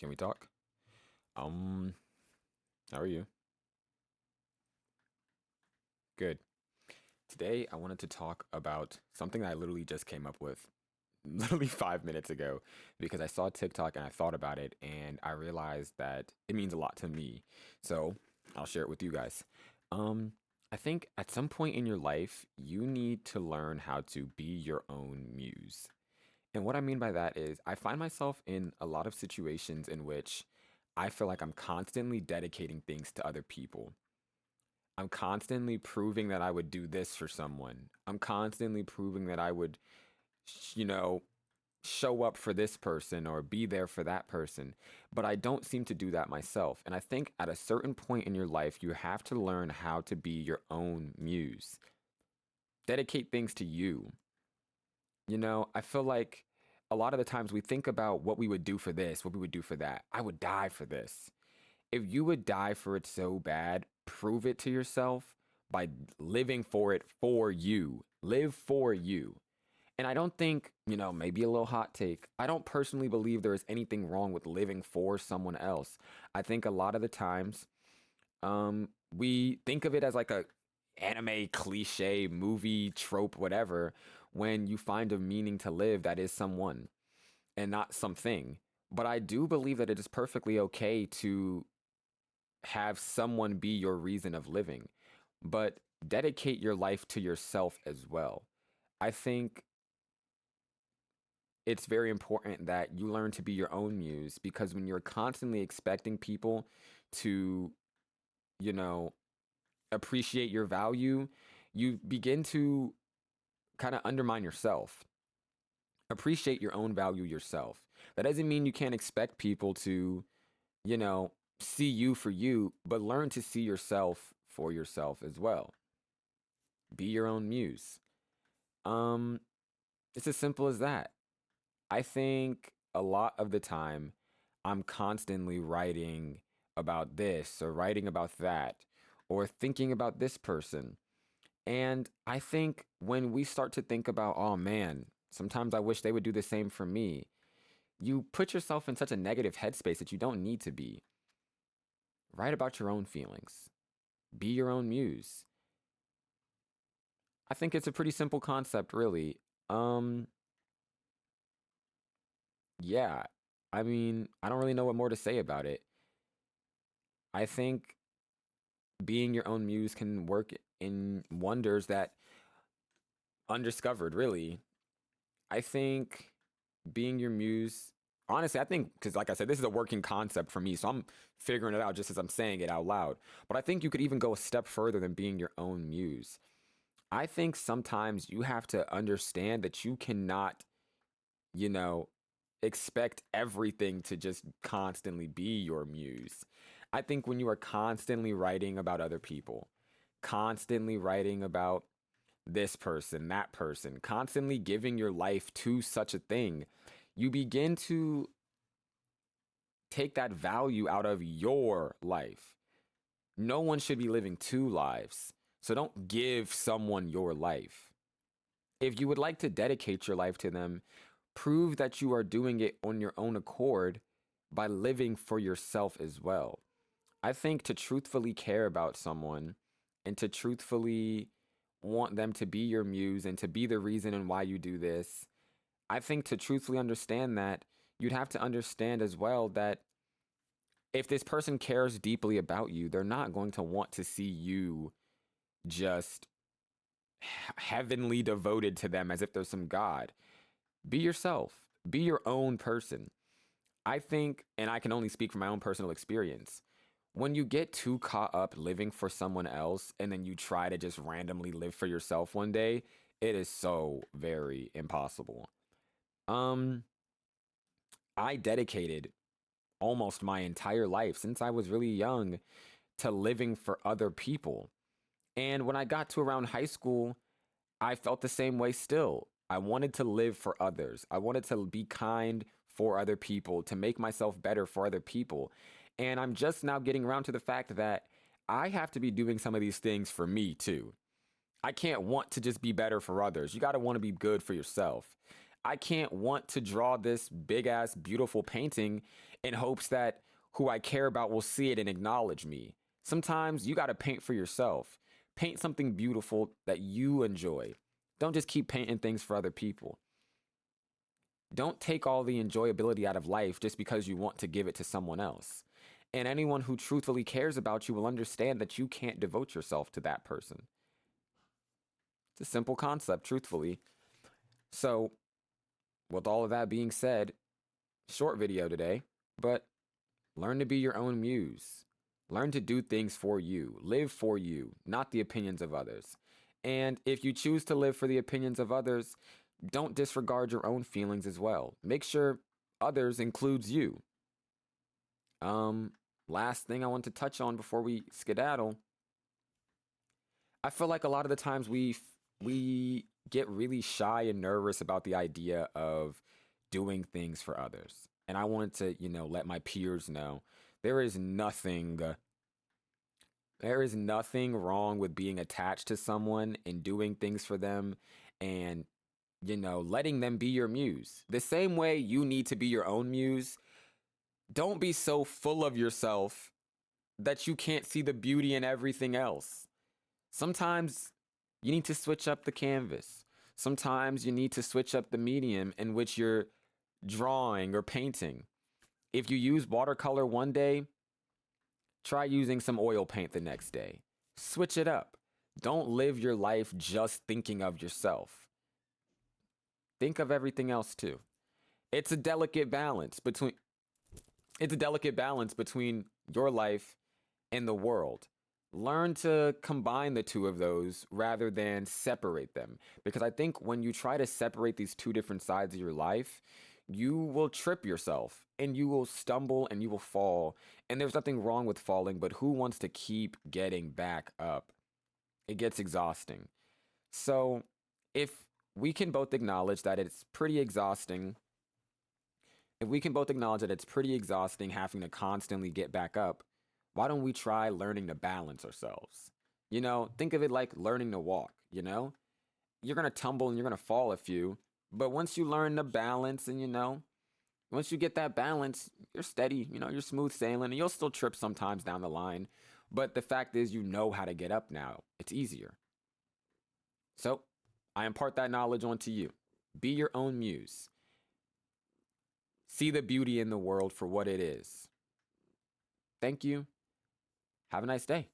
Can we talk? Um, how are you? Good. Today I wanted to talk about something I literally just came up with literally 5 minutes ago because I saw TikTok and I thought about it and I realized that it means a lot to me. So I'll share it with you guys. Um, I think at some point in your life, you need to learn how to be your own muse. And what I mean by that is, I find myself in a lot of situations in which I feel like I'm constantly dedicating things to other people. I'm constantly proving that I would do this for someone. I'm constantly proving that I would, sh- you know, show up for this person or be there for that person. But I don't seem to do that myself. And I think at a certain point in your life, you have to learn how to be your own muse. Dedicate things to you. I feel like a lot of the times we think about what we would do for this, what we would do for that. I would die for this. If you would die for it so bad, prove it to yourself by living for it for you. Live for you. And I don't think, maybe a little hot take. I don't personally believe there is anything wrong with living for someone else. I think a lot of the times, we think of it as like a anime cliche movie trope, whatever, when you find a meaning to live that is someone and not something. But I do believe that it is perfectly okay to have someone be your reason of living, but dedicate your life to yourself as well. I think it's very important that you learn to be your own muse because when you're constantly expecting people to, you know, appreciate your value, you begin to kind of undermine yourself. Appreciate your own value yourself. That doesn't mean you can't expect people to, you know, see you for you, but learn to see yourself for yourself as well. Be your own muse. Um, it's as simple as that. I think a lot of the time I'm constantly writing about this or writing about that or thinking about this person. And I think when we start to think about, oh man, sometimes I wish they would do the same for me, you put yourself in such a negative headspace that you don't need to be. Write about your own feelings. Be your own muse. I think it's a pretty simple concept, really. Um, yeah. I mean, I don't really know what more to say about it. I think being your own muse can work in wonders that undiscovered, really. I think being your muse, honestly, I think, because like I said, this is a working concept for me, so I'm figuring it out just as I'm saying it out loud. But I think you could even go a step further than being your own muse. I think sometimes you have to understand that you cannot, you know, expect everything to just constantly be your muse. I think when you are constantly writing about other people, constantly writing about this person, that person, constantly giving your life to such a thing, you begin to take that value out of your life. No one should be living two lives. So don't give someone your life. If you would like to dedicate your life to them, prove that you are doing it on your own accord by living for yourself as well. I think to truthfully care about someone and to truthfully want them to be your muse and to be the reason and why you do this, I think to truthfully understand that, you'd have to understand as well that if this person cares deeply about you, they're not going to want to see you just heavenly devoted to them as if there's some God. Be yourself, be your own person. I think, and I can only speak from my own personal experience, when you get too caught up living for someone else and then you try to just randomly live for yourself one day, it is so very impossible. Um, I dedicated almost my entire life since I was really young to living for other people. And when I got to around high school, I felt the same way still. I wanted to live for others. I wanted to be kind for other people, to make myself better for other people. And I'm just now getting around to the fact that I have to be doing some of these things for me too. I can't want to just be better for others. You got to want to be good for yourself. I can't want to draw this big ass beautiful painting in hopes that who I care about will see it and acknowledge me. Sometimes you got to paint for yourself. Paint something beautiful that you enjoy. Don't just keep painting things for other people. Don't take all the enjoyability out of life just because you want to give it to someone else. And anyone who truthfully cares about you will understand that you can't devote yourself to that person. It's a simple concept, truthfully. So, with all of that being said, short video today, but learn to be your own muse. Learn to do things for you. Live for you, not the opinions of others. And if you choose to live for the opinions of others, don't disregard your own feelings as well. Make sure others includes you. Last thing I want to touch on before we skedaddle. I feel like a lot of the times we get really shy and nervous about the idea of doing things for others. And I wanted to, let my peers know there is nothing there is nothing wrong with being attached to someone and doing things for them and letting them be your muse. The same way you need to be your own muse, don't be so full of yourself that you can't see the beauty in everything else. Sometimes you need to switch up the canvas. Sometimes you need to switch up the medium in which you're drawing or painting. If you use watercolor one day, try using some oil paint the next day. Switch it up. Don't live your life just thinking of yourself. Think of everything else too. It's a delicate balance between your life and the world. Learn to combine the two of those rather than separate them. Because I think when you try to separate these two different sides of your life, you will trip yourself and you will stumble and you will fall. And there's nothing wrong with falling, but who wants to keep getting back up? It gets exhausting. So if we can both acknowledge that it's pretty exhausting, having to constantly get back up, why don't we try learning to balance ourselves? Think of it like learning to walk, You're going to tumble and you're going to fall a few, but once you learn to balance and, once you get that balance, you're steady, you're smooth sailing and you'll still trip sometimes down the line. But the fact is, you know how to get up now. It's easier. So I impart that knowledge onto you. Be your own muse. See the beauty in the world for what it is. Thank you. Have a nice day.